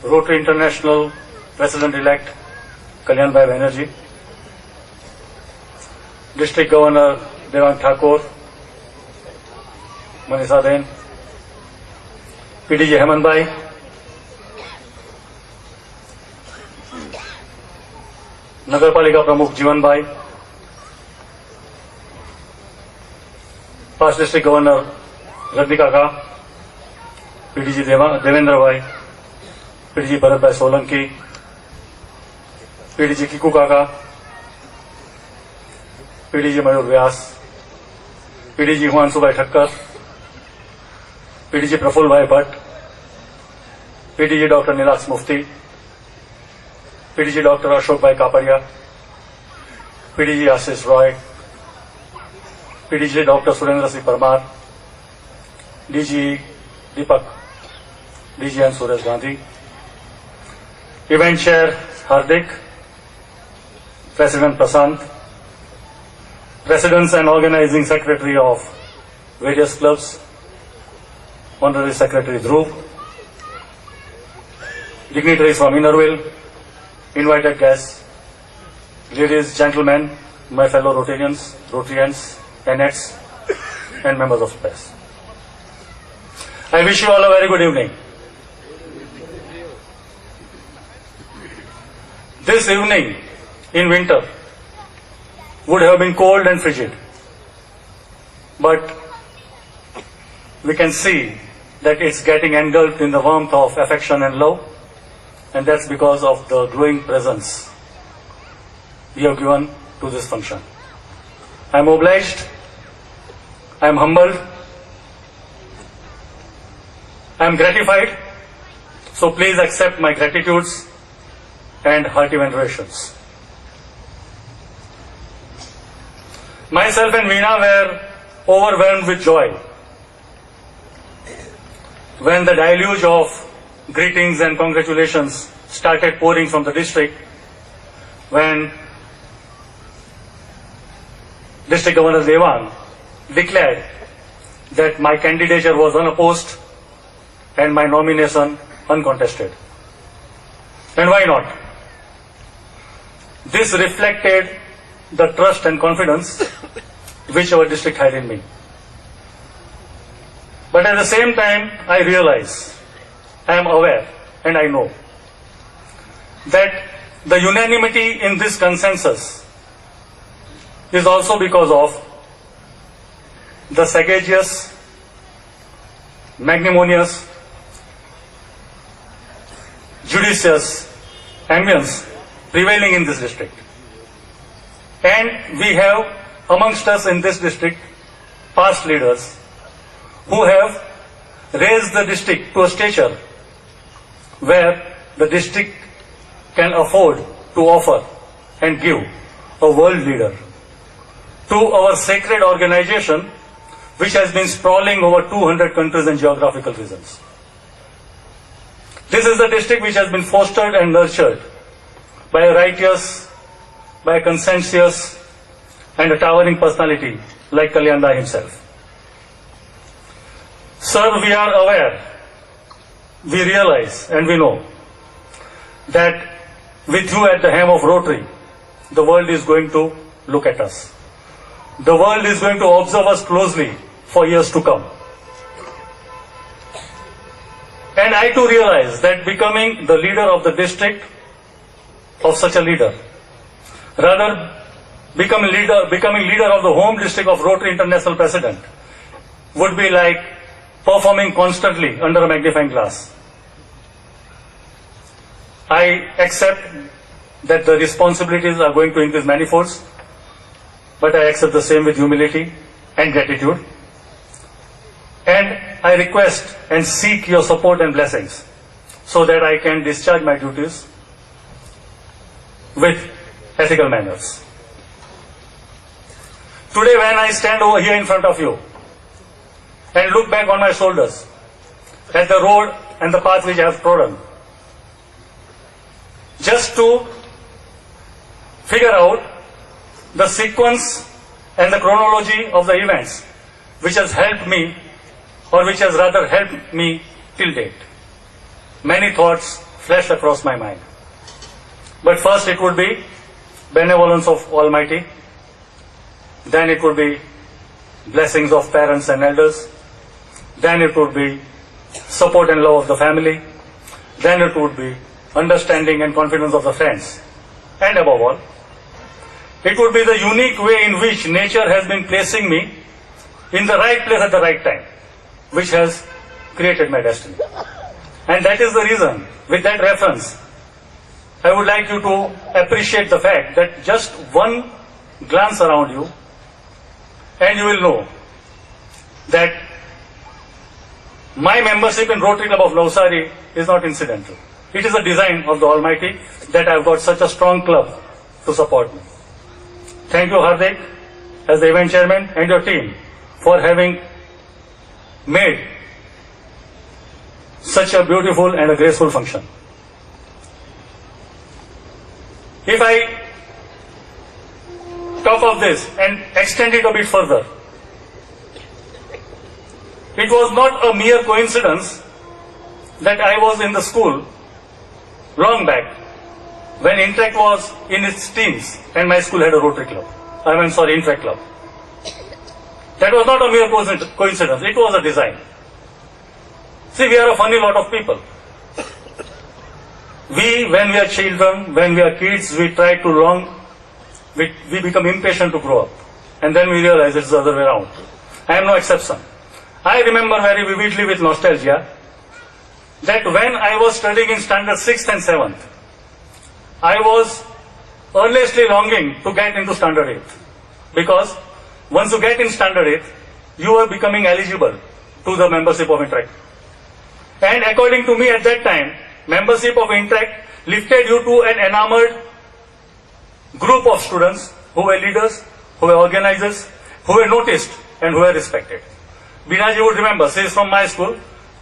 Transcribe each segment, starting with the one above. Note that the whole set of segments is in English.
Rotary International President-elect Kalyan Bhai Banerjee, District Governor Devang Thakur, Manisha Ben, PDG Hemant Bhai, Nagarpalika Pramukh Jeevan Bhai, past District Governor Rajni Kaka, PDG Devendra Bhai, PDG Bharat Bhai Solanki, PDG Kiku Kaka, PDG Mayur Vyas, PDG Humanshu Bhai Thakkar, PDG Praful Bhai Bhatt, PDG Dr. Nilaks Mufti, PDG Dr. Ashok Bhai Kapadia, PDG Ashish Roy, PDG Dr. Surendra Singh Parmar, DG Deepak, DG and Suresh Gandhi, Event Chair Hardik, President Prasant, Presidents and Organizing Secretary of various clubs, Honorary Secretary Dhruv, dignitaries from Innerville, invited guests, ladies, gentlemen, my fellow Rotarians, Rotarians, tenants, and members of the press. I wish you all a very good evening. This evening in winter would have been cold and frigid, but we can see that it's getting engulfed in the warmth of affection and love, and that's because of the glowing presence you have given to this function. I am obliged, I am humbled, I am gratified, so please accept my gratitudes and hearty venerations. Myself and Veena were overwhelmed with joy when the deluge of greetings and congratulations started pouring from the district, when District Governor Devang declared that my candidature was unopposed and my nomination uncontested. And why not? This reflected the trust and confidence which our district had in me. But at the same time, I realize, I am aware, and I know that the unanimity in this consensus is also because of the sagacious, magnanimous, judicious ambience prevailing in this district. And we have amongst us in this district past leaders who have raised the district to a stature where the district can afford to offer and give a world leader to our sacred organization which has been sprawling over 200 countries and geographical regions. This is the district which has been fostered and nurtured by a righteous, by a conscientious and a towering personality like Kalyan Bhai himself. Sir, we are aware, we realize and we know that with you at the helm of Rotary, the world is going to look at us. The world is going to observe us closely for years to come. And I too realize that becoming the leader of the district, of such a leader, rather becoming leader of the home district of Rotary International President, would be like performing constantly under a magnifying glass. I accept that the responsibilities are going to increase manifolds, but I accept the same with humility and gratitude. And I request and seek your support and blessings so that I can discharge my duties with ethical manners. Today when I stand over here in front of you and look back on my shoulders at the road and the path which I have trodden, just to figure out the sequence and the chronology of the events which has helped me, or which has rather helped me till date. Many thoughts flashed across my mind. But first it would be benevolence of Almighty, then it would be blessings of parents and elders, then it would be support and love of the family, then it would be understanding and confidence of the friends, and above all, it would be the unique way in which nature has been placing me in the right place at the right time, which has created my destiny. And that is the reason, with that reference, I would like you to appreciate the fact that just one glance around you and you will know that my membership in Rotary Club of Navsari is not incidental. It is a design of the Almighty that I have got such a strong club to support me. Thank you, Hardik, as the event chairman, and your team for having made such a beautiful and a graceful function. If I talk of this and extend it a bit further, it was not a mere coincidence that I was in the school long back when Interact was in its teens and my school had a Rotary Club. Interact Club. That was not a mere coincidence, it was a design. See, we are a funny lot of people. When we are children, when we are kids, we try to we become impatient to grow up. And then we realize it's the other way around. I am no exception. I remember very vividly with nostalgia that when I was studying in standard 6th and 7th, I was earnestly longing to get into standard 8th. Because once you get in standard 8th, you are becoming eligible to the membership of Interact. And according to me at that time, membership of Interact lifted you to an enamored group of students who were leaders, who were organizers, who were noticed and who were respected. Binaji would remember, she is from my school.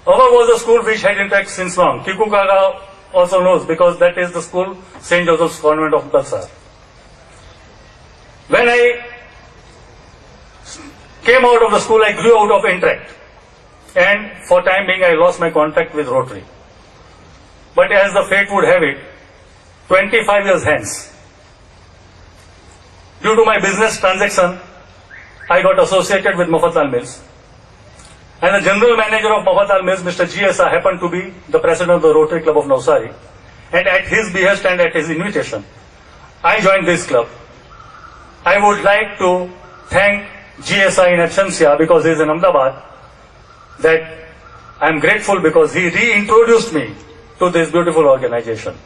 Our was a school which had Interact since long. Kiku Kaga also knows because that is the school, St. Joseph's Convent of Balsar. When I came out of the school, I grew out of Interact. And for time being, I lost my contact with Rotary. But as the fate would have it, 25 years hence, due to my business transaction, I got associated with Mafatlal Mills. And the general manager of Mafatlal Mills, Mr. G.S.A. happened to be the president of the Rotary Club of Navsari. And at his behest and at his invitation, I joined this club. I would like to thank G.S.A. in absentia because he is in Ahmedabad, that I am grateful because he reintroduced me to this beautiful organization.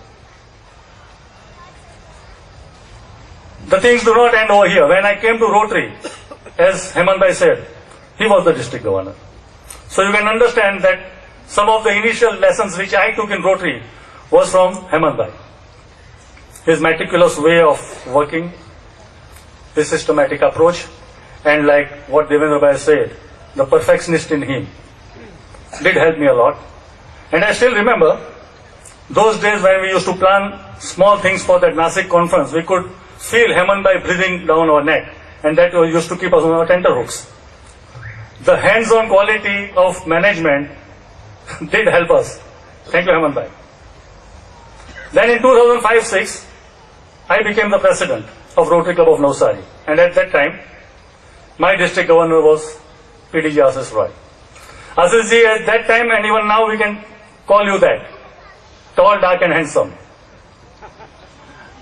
The things do not end over here. When I came to Rotary, as Hemant Bhai said, he was the district governor. So you can understand that some of the initial lessons which I took in Rotary was from Hemant Bhai. His meticulous way of working, his systematic approach, and like what Devendra Bhai said, the perfectionist in him did help me a lot. And I still remember those days when we used to plan small things for that Nasik conference. We could feel Hemant Bhai breathing down our neck, and that used to keep us on our tenterhooks. The hands-on quality of management did help us. Thank you, Hemant Bhai. Then in 2005-06, I became the president of Rotary Club of Navsari. And at that time, my district governor was PDG Ashish Roy. Ashish ji, at that time and even now we can call you that. Tall, dark and handsome.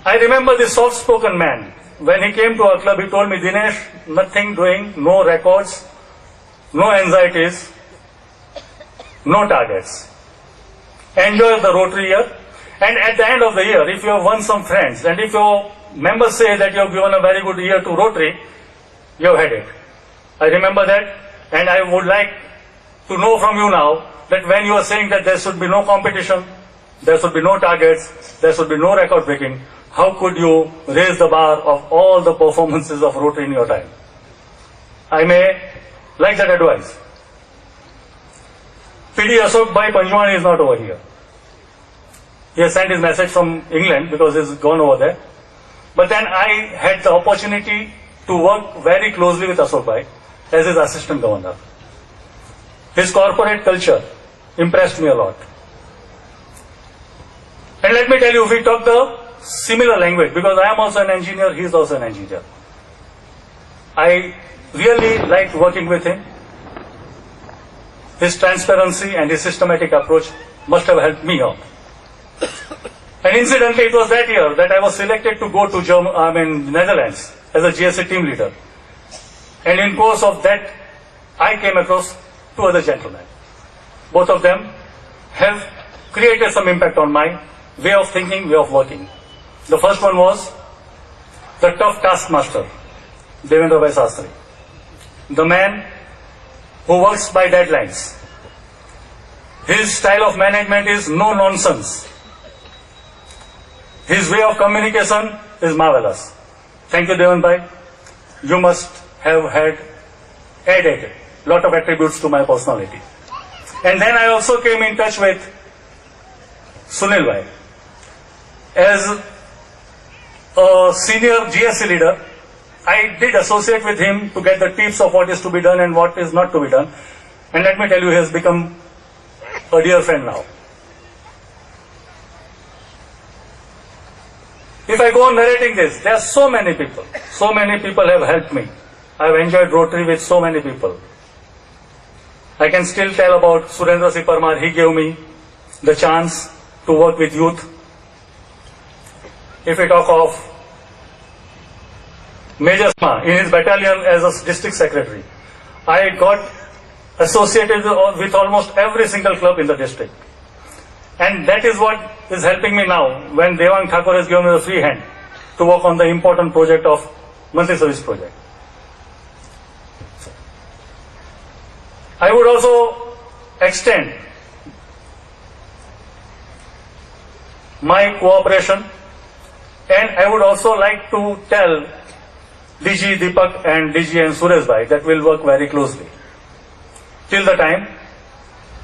I remember this soft-spoken man. When he came to our club, he told me, Dinesh, nothing doing, no records, no anxieties, no targets. Enjoy the Rotary year. And at the end of the year, if you have won some friends and if your members say that you have given a very good year to Rotary, you have had it. I remember that, and I would like to know from you now that when you are saying that there should be no competition, there should be no targets, there should be no record breaking, how could you raise the bar of all the performances of Rotary in your time? I may like that advice. PD Ashok Bhai Panjwani is not over here. He has sent his message from England because he's gone over there. But then I had the opportunity to work very closely with Ashok Bhai as his assistant governor. His corporate culture impressed me a lot. And let me tell you, we talk the similar language because I am also an engineer, he is also an engineer. I really liked working with him. His transparency and his systematic approach must have helped me out. And incidentally, it was that year that I was selected to go to Netherlands as a GSA team leader. And in course of that, I came across two other gentlemen. Both of them have created some impact on my way of thinking, way of working. The first one was the tough taskmaster, Devendra Bhai Sastry. The man who works by deadlines. His style of management is no nonsense. His way of communication is marvelous. Thank you, Devan Bhai. You must have had added a lot of attributes to my personality. And then I also came in touch with Sunil Bhai. As a senior GSC leader, I did associate with him to get the tips of what is to be done and what is not to be done. And let me tell you, he has become a dear friend now. If I go on narrating this, there are so many people have helped me. I have enjoyed Rotary with so many people. I can still tell about Surendra Singh Parmar. He gave me the chance to work with youth. If we talk of Major Sma in his battalion as a district secretary, I got associated with almost every single club in the district. And that is what is helping me now when Devang Thakur has given me the free hand to work on the important project of monthly service project. I would also extend my cooperation, and I would also like to tell DG Deepak and DG and Suresh Bhai that we'll work very closely till the time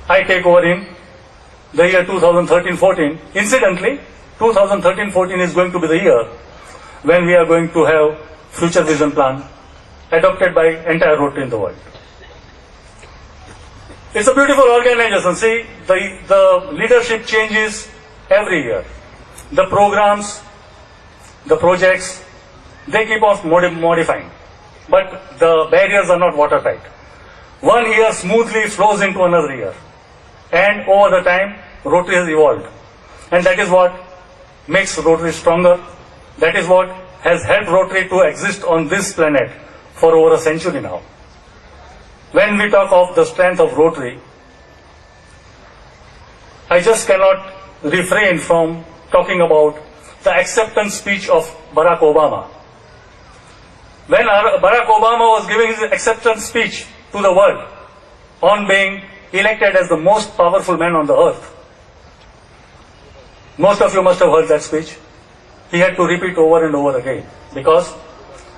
I take over in the year 2013-14. Incidentally, 2013-14 is going to be the year when we are going to have future vision plan adopted by entire Rotary in the world. It's a beautiful organization. See, the leadership changes every year. The programs, the projects, they keep on modifying. But the barriers are not watertight. One year smoothly flows into another year. And over the time, Rotary has evolved. And that is what makes Rotary stronger. That is what has helped Rotary to exist on this planet for over a century now. When we talk of the strength of Rotary, I just cannot refrain from talking about the acceptance speech of Barack Obama. When Barack Obama was giving his acceptance speech to the world on being elected as the most powerful man on the earth, most of you must have heard that speech. He had to repeat over and over again because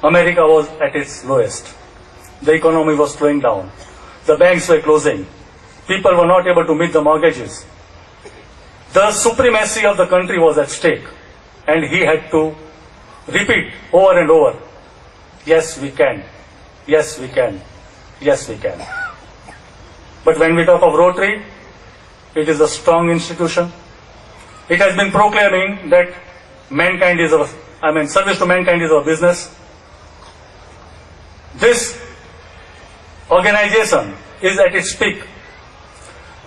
America was at its lowest. The economy was slowing down. The banks were closing. People were not able to meet the mortgages. The supremacy of the country was at stake. And he had to repeat over and over, yes, we can. Yes, we can. Yes, we can. But when we talk of Rotary, it is a strong institution. It has been proclaiming that service to mankind is our business. This organization is at its peak.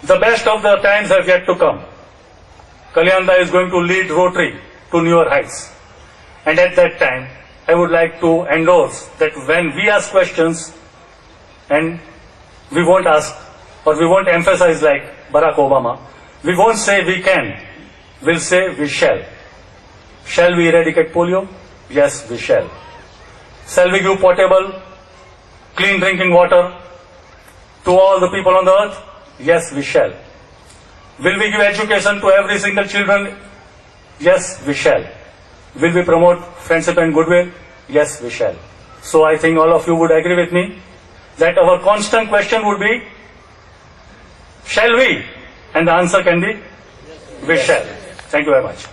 The best of the times have yet to come. Kalyanda is going to lead Rotary to newer heights. And at that time, I would like to endorse that when we ask questions, and we won't ask, or we won't emphasize like Barack Obama, we won't say we can, we'll say we shall. Shall we eradicate polio? Yes, we shall. Shall we give potable, clean drinking water to all the people on the earth? Yes, we shall. Will we give education to every single children? Yes, we shall. Will we promote friendship and goodwill? Yes, we shall. So I think all of you would agree with me that our constant question would be, shall we? And the answer can be, we shall. Thank you very much.